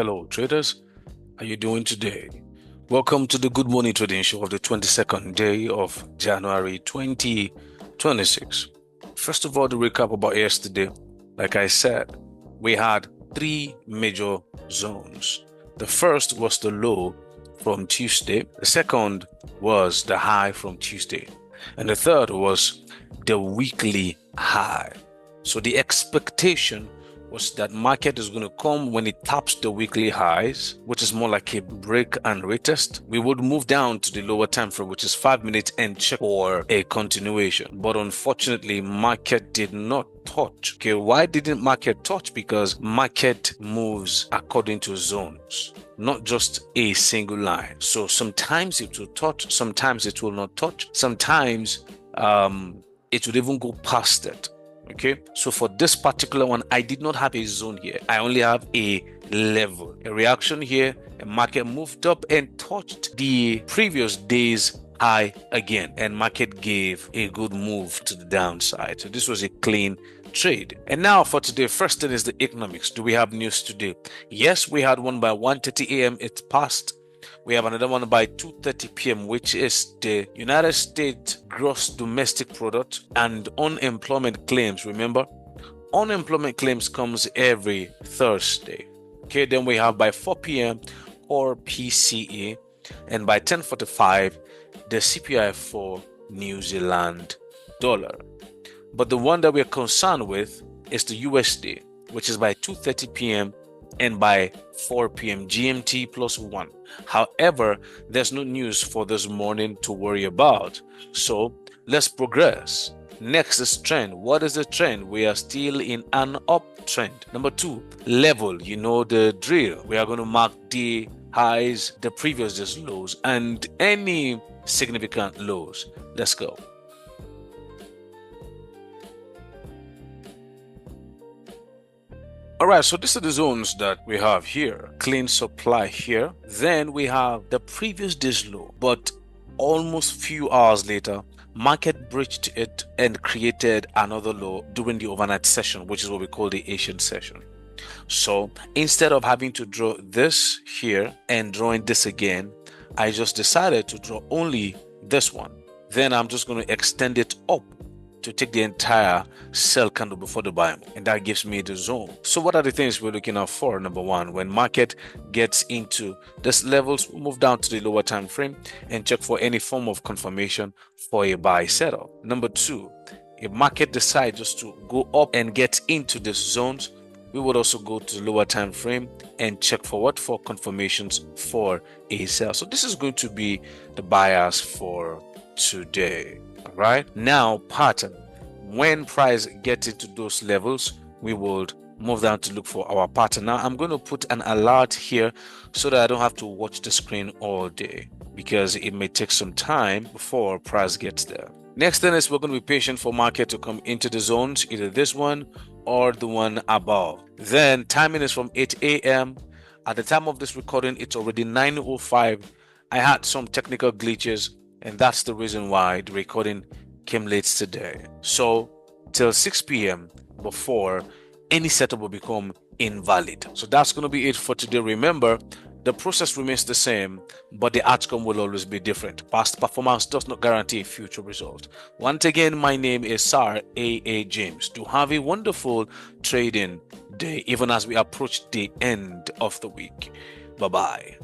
Hello traders, how are you doing today? Welcome to the Good Morning Trading Show of the 22nd day of January 2026. First of all, to recap about yesterday, like I said, we had three major zones. The first was the low from Tuesday, the second was the high from Tuesday, and the third was the weekly high. So the expectation was that market is going to come when it taps the weekly highs, which is more like a break and retest. We would move down to the lower time frame, which is 5 minutes, and check for a continuation. But unfortunately, market did not touch. Okay, why didn't market touch? Because market moves according to zones, not just a single line. So sometimes it will touch, sometimes it will not touch, sometimes it would even go past it. Okay, so for this particular one, I did not have a zone here. I only have a level, a reaction here. A market moved up and touched the previous day's high again, and market gave a good move to the downside. So this was a clean trade. And now for today, first thing is the economics. Do we have news today? Yes, we had one by 1:30 a.m. It passed. We have another one by 2:30 p.m., which is the United States gross domestic product and unemployment claims. Remember, unemployment claims comes every Thursday. Okay, then we have by 4 p.m. or PCE, and by 10:45 the CPI for New Zealand dollar. But the one that we're concerned with is the USD, which is by 2:30 p.m. and by 4 p.m. GMT +1. However, there's no news for this morning to worry about. So let's progress. Next is trend. What is the trend? We are still in an uptrend. Number 2, level. You know the drill. We are going to mark the highs, the previous day's lows, and any significant lows. Let's go. All right, so these are the zones that we have here. Clean supply here. Then we have the previous day's low, but almost few hours later, market breached it and created another low during the overnight session, which is what we call the Asian session. So instead of having to draw this here and drawing this again, I just decided to draw only this one. Then I'm just going to extend it up to take the entire sell candle before the buy, and that gives me the zone. So what are the things we're looking out for? Number 1, when market gets into this levels, we'll move down to the lower time frame and check for any form of confirmation for a buy setup. Number 2, if market decides just to go up and get into these zones, we would also go to the lower time frame and check for what? For confirmations for a sell. So this is going to be the bias for today. All right, now pattern. When price gets into those levels, we will move down to look for our pattern. Now I'm going to put an alert here so that I don't have to watch the screen all day, because it may take some time before price gets there. Next thing is we're going to be patient for market to come into the zones, either this one or the one above. Then timing is from 8 a.m. At the time of this recording, it's already 9:05. I had some technical glitches, and that's the reason why the recording came late today. So till 6 p.m. before any setup will become invalid. So that's going to be it for today. Remember, the process remains the same, but the outcome will always be different. Past performance does not guarantee a future result. Once again, my name is Sir A.A. James. Do have a wonderful trading day, even as we approach the end of the week. Bye-bye.